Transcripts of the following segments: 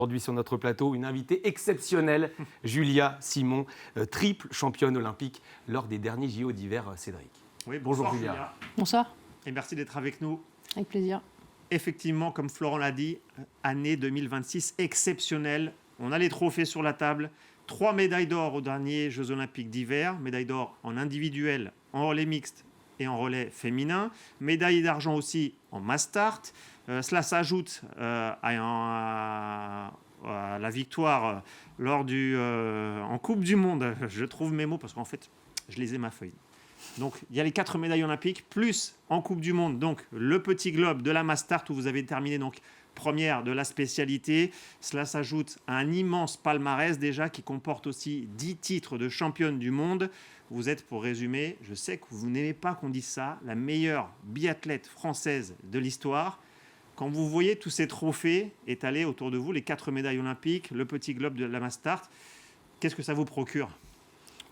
Aujourd'hui sur notre plateau, une invitée exceptionnelle, Julia Simon, triple championne olympique lors des derniers JO d'hiver, Cédric. Oui, Bonjour bonsoir Julia. Bonsoir. Et merci d'être avec nous. Avec plaisir. Effectivement, comme Florent l'a dit, année 2026 exceptionnelle. On a les trophées sur la table. 3 médailles d'or aux derniers Jeux olympiques d'hiver. Médaille d'or en individuel, en relais mixte et en relais féminin. Médaille d'argent aussi en mass start. Cela s'ajoute à la victoire lors en Coupe du Monde. Je trouve mes mots parce qu'en fait, je lisais ma feuille. Donc, il y a les 4 médailles olympiques, plus en Coupe du Monde, donc le petit globe de la mass start où vous avez terminé donc première de la spécialité. Cela s'ajoute à un immense palmarès déjà qui comporte aussi 10 titres de championne du monde. Vous êtes, pour résumer, je sais que vous n'aimez pas qu'on dise ça, la meilleure biathlète française de l'histoire. Quand vous voyez tous ces trophées étalés autour de vous, les 4 médailles olympiques, le petit globe de la mass start, qu'est-ce que ça vous procure ?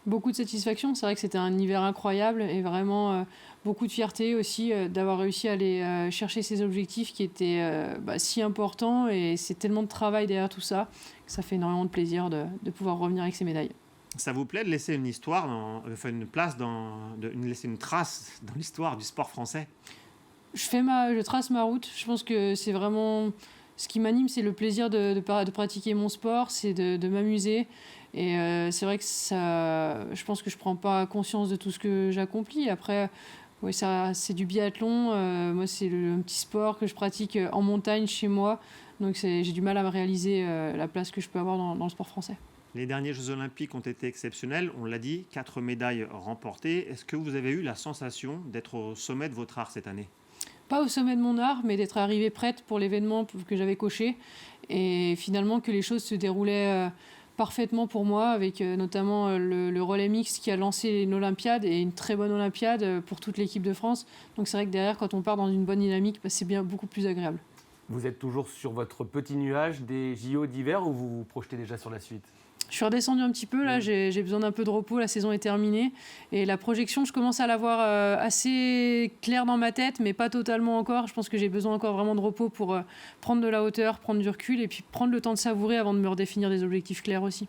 Beaucoup de satisfaction. C'est vrai que c'était un hiver incroyable et vraiment beaucoup de fierté aussi d'avoir réussi à aller chercher ces objectifs qui étaient si importants. Et c'est tellement de travail derrière tout ça que ça fait énormément de plaisir de pouvoir revenir avec ces médailles. Ça vous plaît de laisser une histoire, laisser une trace dans l'histoire du sport français ? Je trace ma route. Je pense que c'est vraiment ce qui m'anime, c'est le plaisir de pratiquer mon sport, c'est de m'amuser. Et c'est vrai que je pense que je prends pas conscience de tout ce que j'accomplis. Après, ouais, c'est du biathlon. Moi, c'est un petit sport que je pratique en montagne chez moi. Donc j'ai du mal à me réaliser la place que je peux avoir dans le sport français. Les derniers Jeux olympiques ont été exceptionnels. On l'a dit, 4 médailles remportées. Est-ce que vous avez eu la sensation d'être au sommet de votre art cette année ? Pas au sommet de mon art, mais d'être arrivée prête pour l'événement que j'avais coché. Et finalement, que les choses se déroulaient parfaitement pour moi, avec notamment le relais mixte qui a lancé une Olympiade et une très bonne Olympiade pour toute l'équipe de France. Donc c'est vrai que derrière, quand on part dans une bonne dynamique, c'est bien beaucoup plus agréable. Vous êtes toujours sur votre petit nuage des JO d'hiver ou vous vous projetez déjà sur la suite ? Je suis redescendue un petit peu, là, j'ai besoin d'un peu de repos, la saison est terminée. Et la projection, je commence à l'avoir assez claire dans ma tête, mais pas totalement encore. Je pense que j'ai besoin encore vraiment de repos pour prendre de la hauteur, prendre du recul et puis prendre le temps de savourer avant de me redéfinir des objectifs clairs aussi.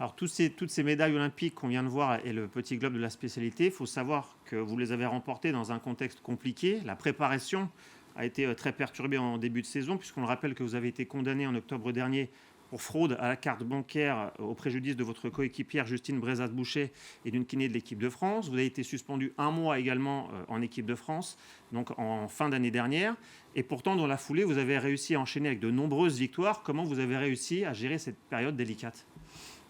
Alors, toutes ces médailles olympiques qu'on vient de voir et le petit globe de la spécialité, il faut savoir que vous les avez remportées dans un contexte compliqué. La préparation a été très perturbée en début de saison, puisqu'on le rappelle que vous avez été condamné en octobre dernier pour fraude à la carte bancaire au préjudice de votre coéquipière Justine Brezat-Boucher et d'une kiné de l'équipe de France. Vous avez été suspendu 1 mois également en équipe de France, donc en fin d'année dernière. Et pourtant, dans la foulée, vous avez réussi à enchaîner avec de nombreuses victoires. Comment vous avez réussi à gérer cette période délicate ?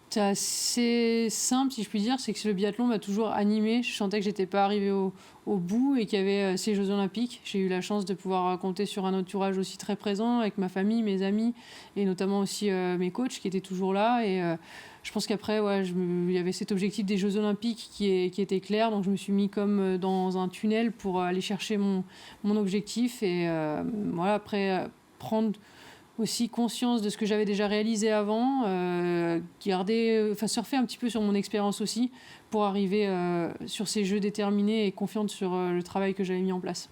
C'est assez simple, si je puis dire, c'est que le biathlon m'a toujours animée. Je sentais que je n'étais pas arrivée au bout et qu'il y avait ces Jeux Olympiques. J'ai eu la chance de pouvoir compter sur un entourage aussi très présent, avec ma famille, mes amis, et notamment aussi mes coachs qui étaient toujours là. Et je pense qu'après, il y avait cet objectif des Jeux Olympiques qui était clair. Donc je me suis mis comme dans un tunnel pour aller chercher mon objectif. Et après, prendre aussi conscience de ce que j'avais déjà réalisé avant, surfer un petit peu sur mon expérience aussi pour arriver sur ces jeux déterminés et confiante sur le travail que j'avais mis en place.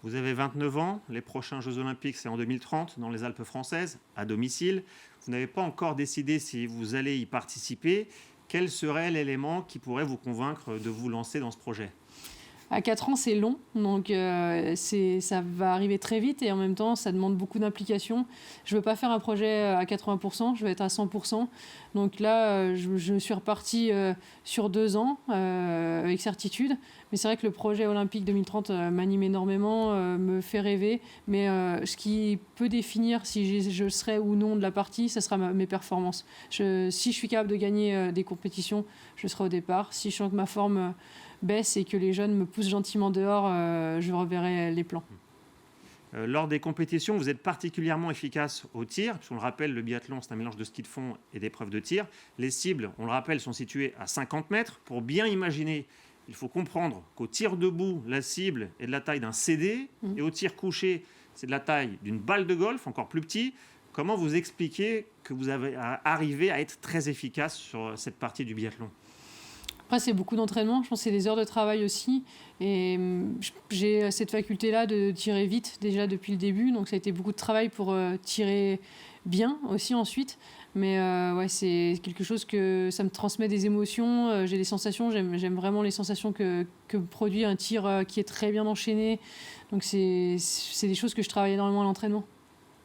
Vous avez 29 ans, les prochains Jeux Olympiques c'est en 2030 dans les Alpes françaises, à domicile. Vous n'avez pas encore décidé si vous allez y participer. Quel serait l'élément qui pourrait vous convaincre de vous lancer dans ce projet ? À 4 ans, c'est long, donc ça va arriver très vite et en même temps, ça demande beaucoup d'implication. Je ne veux pas faire un projet à 80%, je veux être à 100%. Donc là, je suis repartie sur 2 ans avec certitude. Mais c'est vrai que le projet olympique 2030 m'anime énormément, me fait rêver. Mais ce qui peut définir si je serai ou non de la partie, ce sera mes performances. Si je suis capable de gagner des compétitions, je serai au départ. Si je sens que ma forme baisse et que les jeunes me poussent gentiment dehors, je reverrai les plans. Lors des compétitions, vous êtes particulièrement efficace au tir. On le rappelle, le biathlon, c'est un mélange de ski de fond et d'épreuves de tir. Les cibles, on le rappelle, sont situées à 50 mètres. Pour bien imaginer, il faut comprendre qu'au tir debout, la cible est de la taille d'un CD et au tir couché, c'est de la taille d'une balle de golf, encore plus petit. Comment vous expliquez que vous avez arrivé à être très efficace sur cette partie du biathlon ? Après, c'est beaucoup d'entraînement. Je pense que c'est des heures de travail aussi. Et j'ai cette faculté-là de tirer vite, déjà depuis le début. Donc, ça a été beaucoup de travail pour tirer bien aussi ensuite. Mais ouais, c'est quelque chose que ça me transmet des émotions, j'ai des sensations, j'aime vraiment les sensations que produit un tir qui est très bien enchaîné. Donc c'est des choses que je travaille énormément à l'entraînement.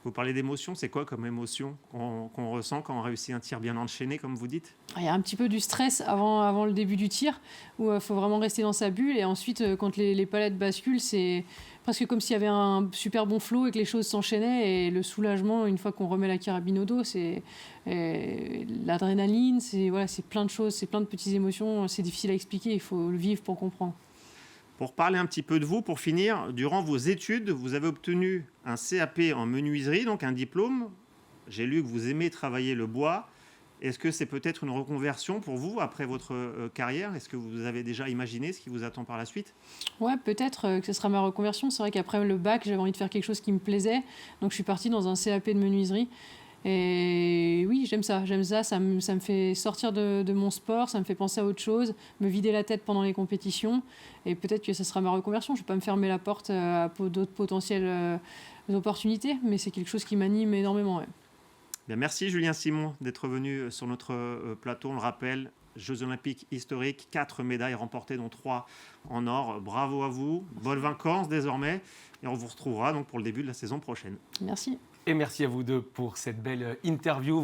Vous parlez d'émotion, c'est quoi comme émotion qu'on ressent quand on réussit un tir bien enchaîné, comme vous dites? Il y a un petit peu du stress avant le début du tir, où il faut vraiment rester dans sa bulle. Et ensuite, quand les palettes basculent, c'est presque comme s'il y avait un super bon flow et que les choses s'enchaînaient. Et le soulagement, une fois qu'on remet la carabine au dos, c'est l'adrénaline, c'est plein de choses, c'est plein de petites émotions. C'est difficile à expliquer, il faut le vivre pour comprendre. Pour parler un petit peu de vous, pour finir, durant vos études, vous avez obtenu un CAP en menuiserie, donc un diplôme. J'ai lu que vous aimez travailler le bois. Est-ce que c'est peut-être une reconversion pour vous après votre carrière? Est-ce que vous avez déjà imaginé ce qui vous attend par la suite? Ouais, peut-être que ce sera ma reconversion. C'est vrai qu'après le bac, j'avais envie de faire quelque chose qui me plaisait. Donc je suis partie dans un CAP de menuiserie. Et oui, j'aime ça, ça me fait sortir de mon sport, ça me fait penser à autre chose, me vider la tête pendant les compétitions, et peut-être que ce sera ma reconversion. Je ne vais pas me fermer la porte à d'autres potentielles opportunités, mais c'est quelque chose qui m'anime énormément. Ouais. Bien, merci Julien Simon d'être venu sur notre plateau. On le rappelle, Jeux Olympiques historiques, 4 médailles remportées, dont 3 en or. Bravo à vous, bonnes vacances désormais, et on vous retrouvera donc pour le début de la saison prochaine. Merci. Et merci à vous deux pour cette belle interview.